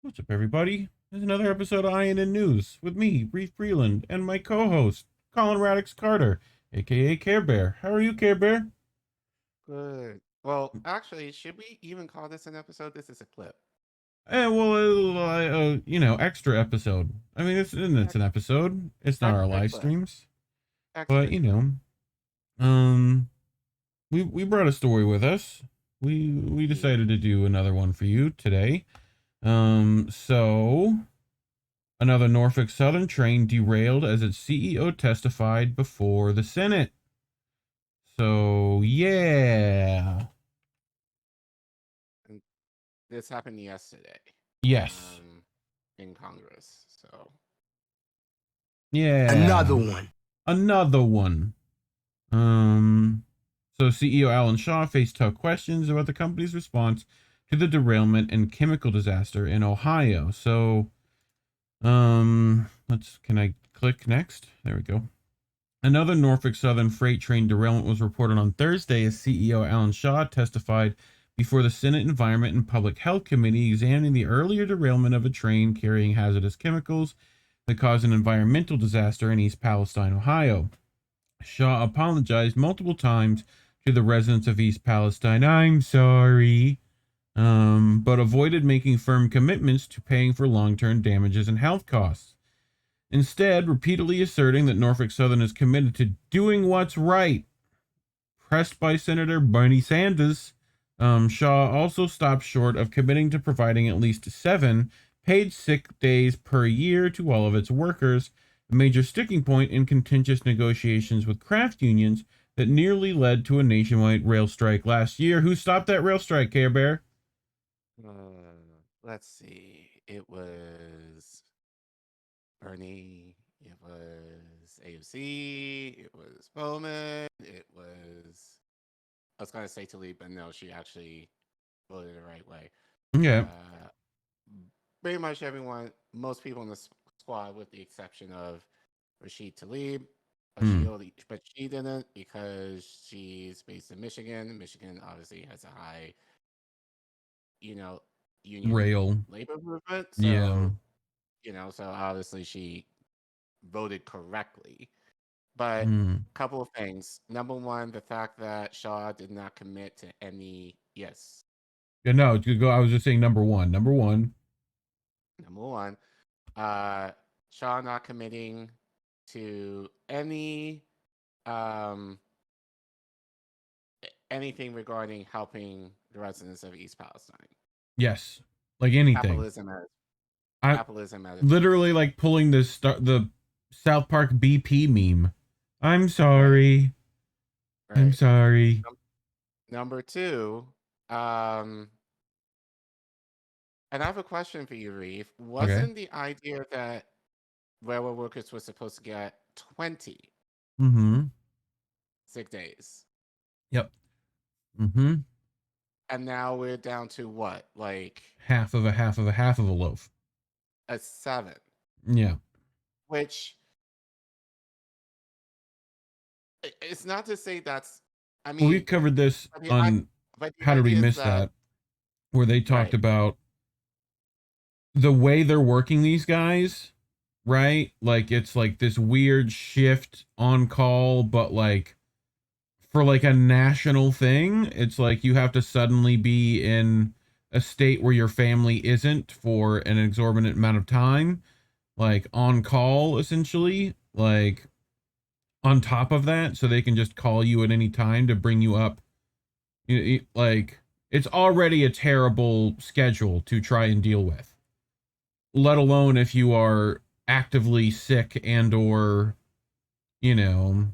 What's up, everybody? There's another episode of Iron and News with me, Reef Breland, and my co-host, Collin Radix-Carter, aka Care Bear. How are you, Care Bear? Good. Well, actually, should we even call this an episode? This is a clip. Extra episode. I mean, it's Ex- an episode. It's not our Extra live clip. streams, but Extra clip. um, we brought a story with us. We Yeah. decided to do another one for you today. So another Norfolk Southern train derailed as its CEO testified before the Senate. So, yeah. And this happened yesterday. Yes. Um, in Congress. So Yeah. Another one. Another one. Um, so CEO Alan Shaw faced tough questions about the company's response to the derailment and chemical disaster in Ohio. So, can I click next? There we go. Another Norfolk Southern freight train derailment was reported on Thursday as CEO Alan Shaw testified before the Senate Environment and Public Health Committee examining the earlier derailment of a train carrying hazardous chemicals that caused an environmental disaster in East Palestine, Ohio. Shaw apologized multiple times to the residents of East Palestine. I'm sorry. But avoided making firm commitments to paying for long-term damages and health costs. Instead, repeatedly asserting that Norfolk Southern is committed to doing what's right. Pressed by Senator Bernie Sanders, Shaw also stopped short of committing to providing at least 7 paid sick days per year to all of its workers, a major sticking point in contentious negotiations with craft unions that nearly led to a nationwide rail strike last year. Who stopped that rail strike, Care Bear? let's see. It was Bernie. It was AOC. It was Bowman. It was. I was gonna say Talib, but no, she actually voted the right way. Yeah. Uh, Pretty much everyone, most people in the squad, with the exception of Rashid Talib, Hmm. but she didn't because she's based in Michigan. Michigan obviously has a high, you know, union Rail. labor movement. Yeah. So obviously she voted correctly. But Hmm. a couple of things. Number one, the fact that Shaw did not commit to any. Yes. Yeah, no, I was just saying number one. Number one. Number one, uh, Shaw not committing to um, anything regarding helping the residents of East Palestine. Yes. Like anything. Capitalism as I capitalism at its literally like pulling the South Park BP meme. I'm right, sorry. I'm right. sorry. Number two, um, and I have a question for you, Reef. Okay. Wasn't the idea that railroad workers were supposed to get 20 Mm-hmm. sick days, Yep. Mm-hmm. and now we're down to what, like Half of a half of a half of a loaf. a 7? Yeah. Which it's not to say that's. I Well, we mean, covered this but on the How Did We idea is Miss that That, where they talked right. about the way they're working these guys, right? Like it's like this weird shift on call, but like for like a national thing, it's like you have to suddenly be in a state where your family isn't for an exorbitant amount of time, like on call essentially, like on top of that, so they can just call you at any time to bring you up. Like it's already a terrible schedule to try and deal with, let alone if you are actively sick and or you know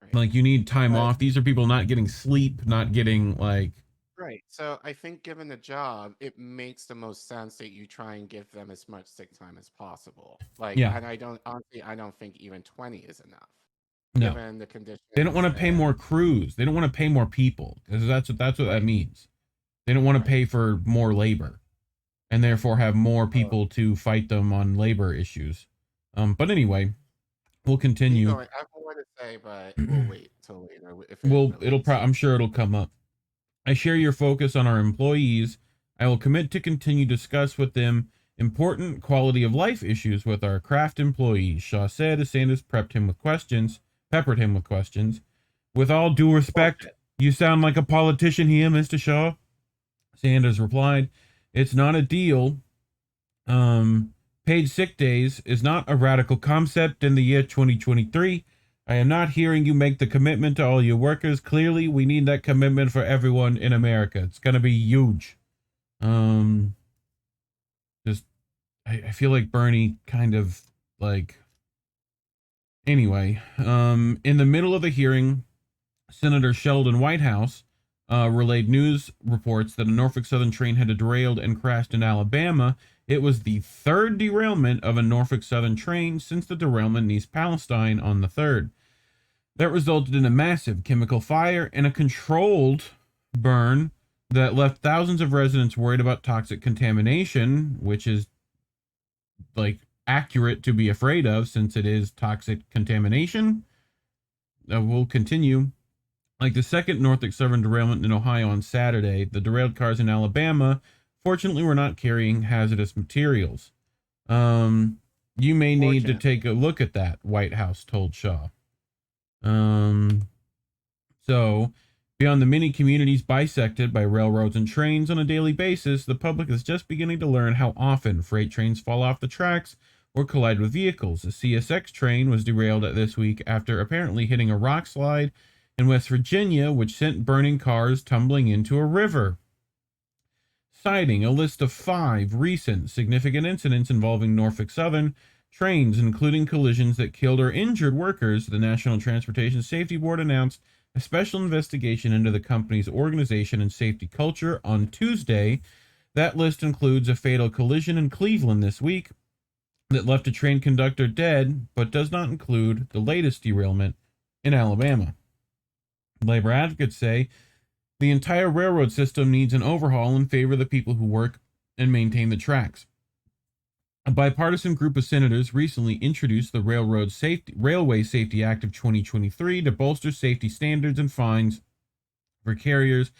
Right. like you need time But off. These are people not getting sleep, not getting like right. So I think given the job, it makes the most sense that you try and give them as much sick time as possible. Like, yeah. and I don't think even 20 is enough, No, given the they don't conditions want to pay more and crews. They don't want to pay more people because that's what that right, means. They don't want to right. pay for more labor and therefore have more So people to fight them on labor issues. But anyway, we'll keep continue. going. I have more to say, but we'll wait till later if it Well, relates. I'm sure it'll come up. I share your focus on our employees. I will commit to continue to discuss with them important quality of life issues with our craft employees, Shaw said as Sanders peppered him with questions. With all due respect, you sound like a politician here, Mr. Shaw. Sanders replied, it's not a deal. Paid sick days is not a radical concept in the year 2023. I am not hearing you make the commitment to all your workers. Clearly, we need that commitment for everyone in America. It's going to be huge. I feel like Bernie kind of like, anyway, in the middle of the hearing, Senator Sheldon Whitehouse relayed news reports that a Norfolk Southern train had derailed and crashed in Alabama. It was the third derailment of a Norfolk Southern train since the derailment in East Palestine on the 3rd. That resulted in a massive chemical fire and a controlled burn that left thousands of residents worried about toxic contamination, which is like accurate to be afraid of since it is toxic contamination. We'll continue. Like the second Norfolk Southern derailment in Ohio on Saturday, the derailed cars in Alabama fortunately were not carrying hazardous materials. You may need to take a look at that, Whitehouse told Shaw. So, beyond the many communities bisected by railroads and trains on a daily basis, the public is just beginning to learn how often freight trains fall off the tracks or collide with vehicles. A CSX train was derailed this week after apparently hitting a rock slide in West Virginia, which sent burning cars tumbling into a river. Citing a list of 5 recent significant incidents involving Norfolk Southern trains, including collisions that killed or injured workers, the National Transportation Safety Board announced a special investigation into the company's organization and safety culture on Tuesday. That list includes a fatal collision in Cleveland this week that left a train conductor dead, but does not include the latest derailment in Alabama. Labor advocates say the entire railroad system needs an overhaul in favor of the people who work and maintain the tracks. A bipartisan group of senators recently introduced the Railway Safety Act of 2023 to bolster safety standards and fines for carriers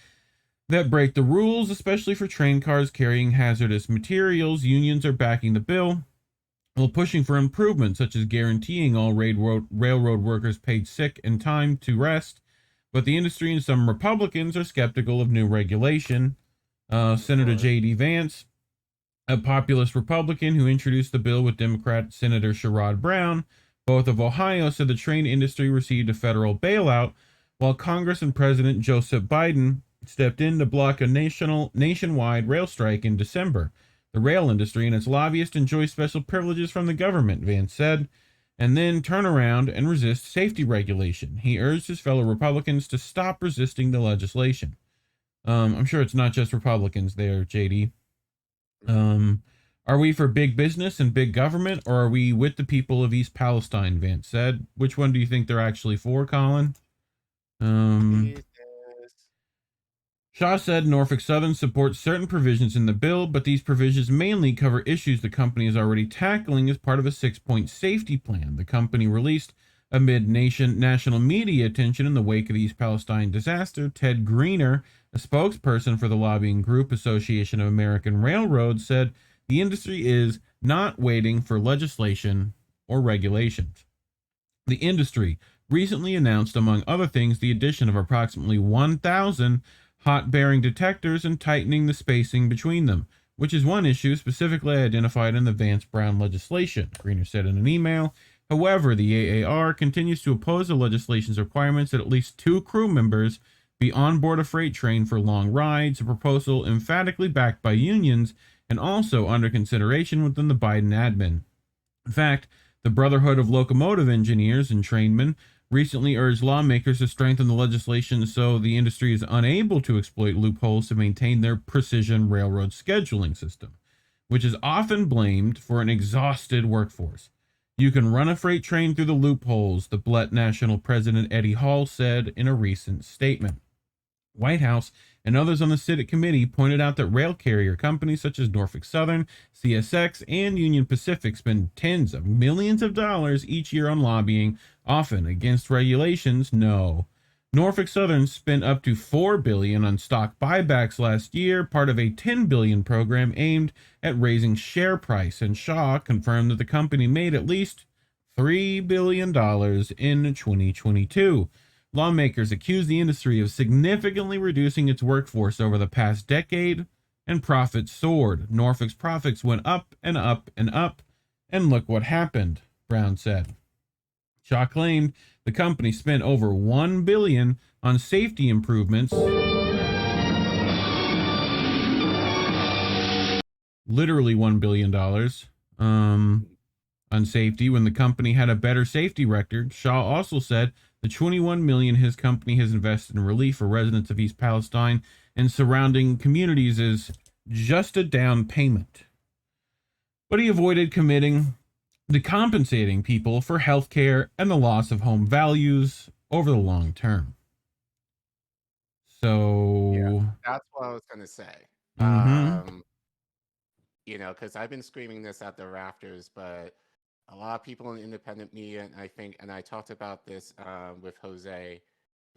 that break the rules, especially for train cars carrying hazardous materials. Unions are backing the bill while pushing for improvements such as guaranteeing all railroad workers paid sick and time to rest. But the industry and some Republicans are skeptical of new regulation. Senator J.D. Vance, a populist Republican who introduced the bill with Democrat Senator Sherrod Brown, both of Ohio, said the train industry received a federal bailout, while Congress and President Joseph Biden stepped in to block a nationwide rail strike in December. The rail industry and its lobbyists enjoy special privileges from the government, Vance said, and then turn around and resist safety regulation. He urged his fellow Republicans to stop resisting the legislation. I'm sure it's not just Republicans there, JD. Are we for big business and big government, or are we with the people of East Palestine, Vance said. Which one do you think they're actually for, Collin? Shaw said Norfolk Southern supports certain provisions in the bill, but these provisions mainly cover issues the company is already tackling as part of a 6-point safety plan the company released amid national media attention in the wake of the East Palestine disaster. Ted Greener, a spokesperson for the lobbying group Association of American Railroads, said the industry is not waiting for legislation or regulations. The industry recently announced, among other things, the addition of approximately 1,000 hot-bearing detectors and tightening the spacing between them, which is one issue specifically identified in the Vance-Brown legislation, Greener said in an email. However, the AAR continues to oppose the legislation's requirements that at least 2 crew members be on board a freight train for long rides, a proposal emphatically backed by unions and also under consideration within the Biden admin. In fact, the Brotherhood of Locomotive Engineers and Trainmen recently urged lawmakers to strengthen the legislation so the industry is unable to exploit loopholes to maintain their precision railroad scheduling system, which is often blamed for an exhausted workforce. You can run a freight train through the loopholes, the BLET National President Eddie Hall said in a recent statement. Whitehouse and others on the Senate committee pointed out that rail carrier companies such as Norfolk Southern, CSX, and Union Pacific spend tens of millions of dollars each year on lobbying, often against regulations. No, Norfolk Southern spent up to $4 billion on stock buybacks last year, part of a $10 billion program aimed at raising share price, and Shaw confirmed that the company made at least $3 billion in 2022. Lawmakers accused the industry of significantly reducing its workforce over the past decade, and profits soared. Norfolk's profits went up and up and up, and look what happened, Brown said. Shaw claimed the company spent over $1 billion on safety improvements, literally $1 billion, on safety when the company had a better safety record. Shaw also said the $21 million his company has invested in relief for residents of East Palestine and surrounding communities is just a down payment. But he avoided committing to compensating people for health care and the loss of home values over the long term. So, Yeah, that's what I was gonna say. mm-hmm. You know, because I've been screaming this at the rafters, but a lot of people in independent media, and I think, and I talked about this with Jose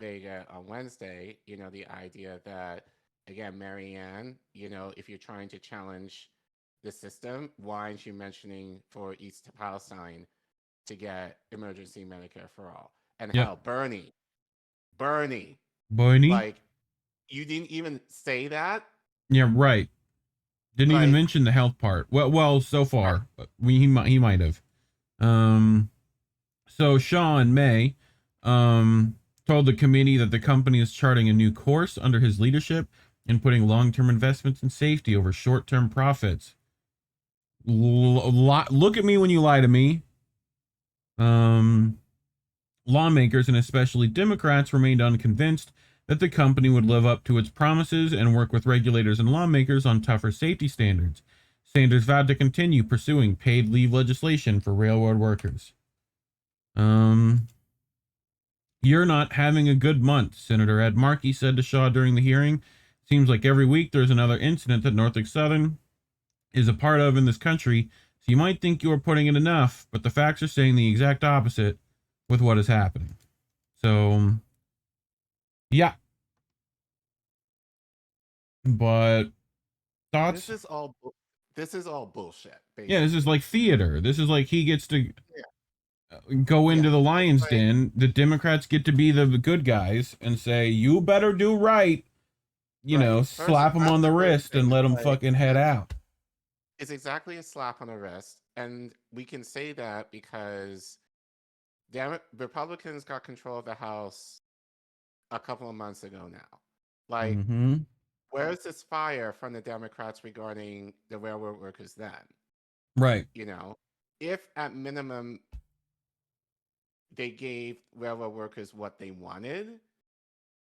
Vega on Wednesday, you know, the idea that, again, Marianne, you know, if you're trying to challenge the system, why aren't you mentioning for East Palestine to get emergency Medicare for all? And Yep. how Bernie, Boney. like, you didn't even say that? Yeah, right. Didn't even Like, mention the health part. Well, so right. far, he might have. So Shaw in May, told the committee that the company is charting a new course under his leadership and putting long-term investments in safety over short-term profits. Look at me when you lie to me. Lawmakers and especially Democrats remained unconvinced that the company would live up to its promises and work with regulators and lawmakers on tougher safety standards. Sanders vowed to continue pursuing paid leave legislation for railroad workers. You're not having a good month, Senator Ed Markey said to Shaw during the hearing. Seems like every week there's another incident that Norfolk Southern is a part of in this country, so you might think you are putting in enough, but the facts are saying the exact opposite with what is happening. So, yeah. But thoughts? This is all bullshit, Yeah, this is basically. like theater. This is like he gets to Yeah. go into Yeah. the It's lion's like den. The Democrats get to be the good guys and say, "You better do right." right. First, Slap him that's on the the first wrist thing. and It's let him like fucking head out. it's exactly a slap on the wrist, and we can say that because damn it, Republicans got control of the House a couple of months ago now. Like, Mm-hmm. where's this fire from the Democrats regarding the railroad workers then? Right. You know, if at minimum they gave railroad workers what they wanted,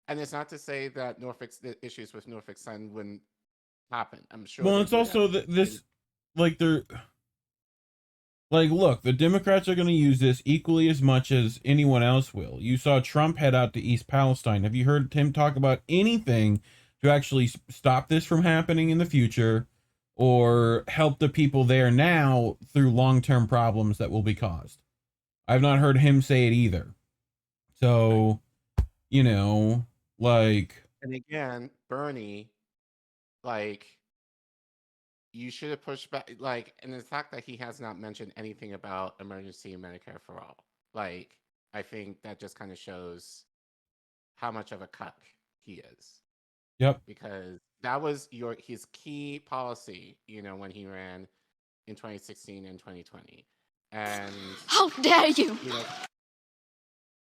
and it's not to say that the issues with Norfolk Southern wouldn't happen. I'm sure Well, they it's would have. also this, like, they're like, look, the Democrats are going to use this equally as much as anyone else will. You saw Trump head out to East Palestine. Have you heard him talk about anything to actually stop this from happening in the future or help the people there now through long-term problems that will be caused? I've not heard him say it either. Right. So, you know, like, And again, Bernie, like, you should have pushed back, like, and the fact that he has not mentioned anything about emergency Medicare for all, like, I think that just kind of shows how much of a cuck he is, yep. because that was his key policy, you know, when he ran in 2016 and 2020, and How dare you! you know,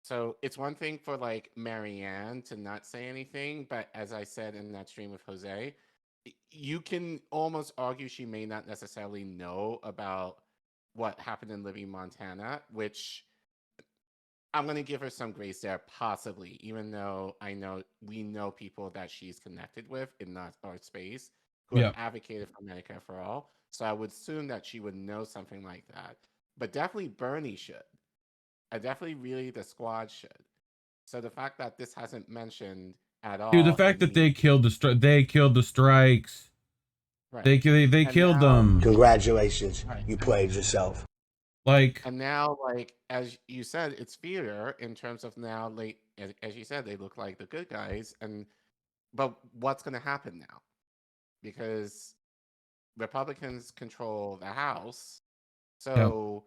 so it's one thing for like Marianne to not say anything, but as I said in that stream with Jose, you can almost argue she may not necessarily know about what happened in Libby, Montana, which I'm going to give her some grace there, possibly, even though we know people that she's connected with in our space who have Yep. advocated for Medicare for all. So I would assume that she would know something like that. But definitely Bernie should. And definitely really the squad should. So the fact that this hasn't mentioned at Dude, the all fact in that the they killed the strikes. right. They And killed now them. Congratulations, right. you played yourself. Like, And now, like as you said, it's theater in terms of now late as you said, they look like the good guys, but what's going to happen now? Because Republicans control the House, Yep. so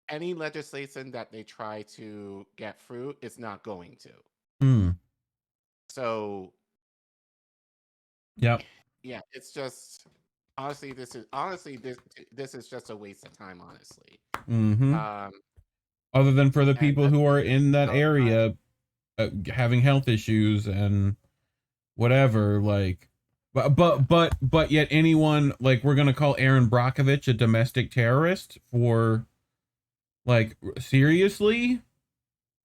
any legislation that they try to get through is not going to. Hmm. So Yep. yeah, it's just this is just a waste of time, honestly. Mm-hmm. Um, Other than for the and people at who are this in that time, area having health issues and whatever, like, yeah. but yet anyone, like, we're gonna call Aaron Brockovich a domestic terrorist for, like, seriously?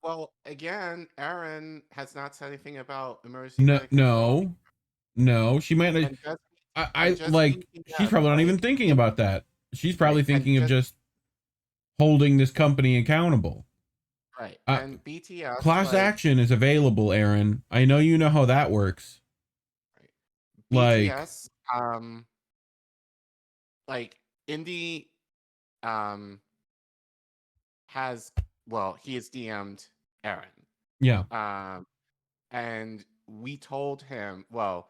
Well, again, Aaron has not said anything about emergency No, medical for all, no, no. She might not. and just I like. She's BTS, probably not even like thinking if about that. She's right, probably thinking of just holding this company accountable. Uh, and BTS, Class like action is available, Aaron. I know you know how that works. right, Like, BTS, like Indy, um, has well, he has DM'd Aaron, yeah, um, and we told him, well,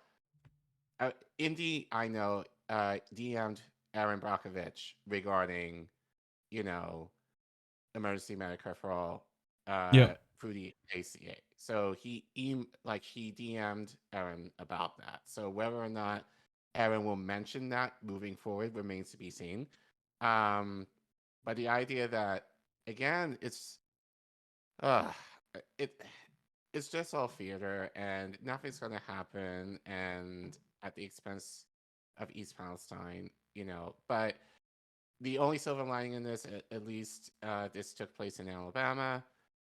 Indy, I know, DM'd Aaron Brockovich regarding, you know, emergency Medicare for all yep, through the ACA. So he DM'd Aaron about that. So whether or not Aaron will mention that moving forward remains to be seen. Um, but the idea that again, uh, it it's just all theater and nothing's gonna happen and at the expense of East Palestine, But the only silver lining in this, at least, this took place in Alabama.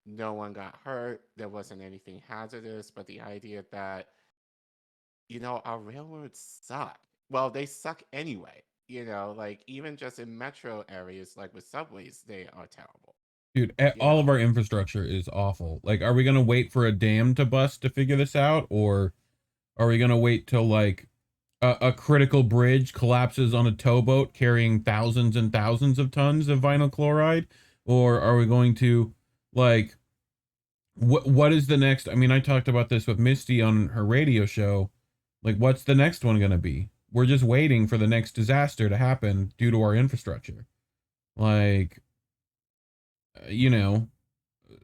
No one got hurt. There wasn't anything hazardous. But the idea that, our railroads suck. Well, they suck anyway. Like even just in metro areas, like with subways, they are terrible. dude. You All of know, our infrastructure is awful. Like, are we gonna wait for a dam to bust to figure this out, or are we gonna wait till, like, a critical bridge collapses on a towboat carrying thousands and thousands of tons of vinyl chloride, or are we going to, like, what is the next? I mean, I talked about this with Misty on her radio show. Like, what's the next one going to be? We're just waiting for the next disaster to happen due to our infrastructure. Like, you know,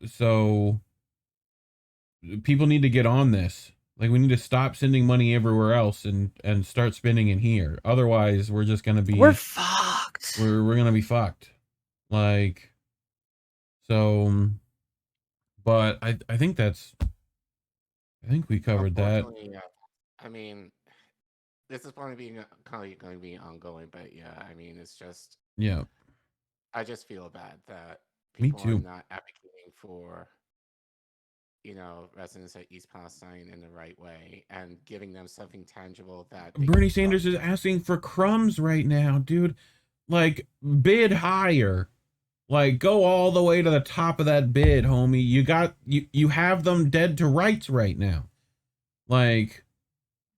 so people need to get on this. Like, we need to stop sending money everywhere else and start spending it here. Otherwise, we're just going to We're be fucked. we're going to be fucked. Like, so, but I think I think we covered that. unfortunately, yeah. I mean, this is probably going to be ongoing, but yeah, I mean, it's just Yeah, I just feel bad that me people are too. not advocating for residents of East Palestine in the right way and giving them something tangible that they can Bernie start. Sanders is asking for crumbs right now, dude. Like, bid higher. Like, go all the way to the top of that bid, homie. You have them dead to rights right now. Like,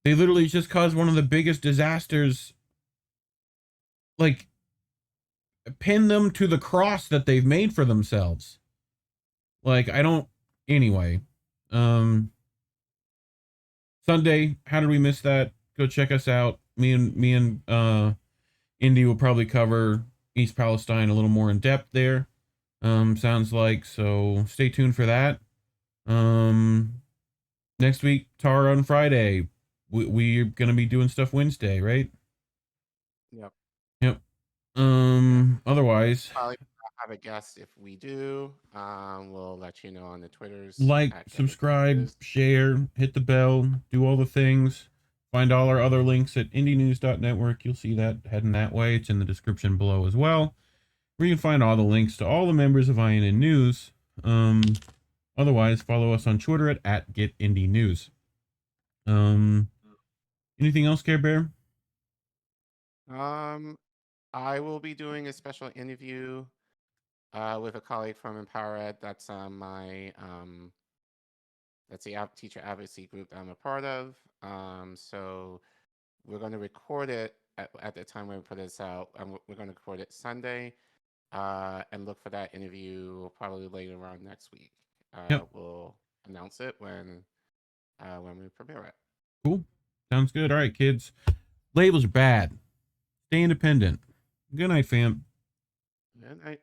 they literally just caused one of the biggest disasters. Like, pin them to the cross that they've made for themselves. Like, I don't. Anyway, um, Sunday. How did we miss that? Go check us out. Me and Indy will probably cover East Palestine a little more in depth there. Sounds like, so stay tuned for that. Um, Next week, Tara on Friday. We're gonna be doing stuff Wednesday, right? Yep. Yep. Yeah. Otherwise, Probably have a guest if we do. We'll let you know on the Twitters like, at Get subscribe, News. share, hit the bell, do all the things. Find all our other links at indienews.network. You'll see that heading that way. It's in the description below as well, where you can find all the links to all the members of INN News. Um, Otherwise, follow us on Twitter at GetIndieNews. Um, Anything else, Care Bear? Um, I will be doing a special interview with a colleague from EmpowerEd. That's the teacher advocacy group that I'm a part of. So we're going to record it at the time when we put this out. We're going to record it Sunday, and look for that interview probably later on next week. Yep. We'll announce it when we prepare it. Cool. Sounds good. All right, kids. Labels are bad. Stay independent. Good night, fam. Good night.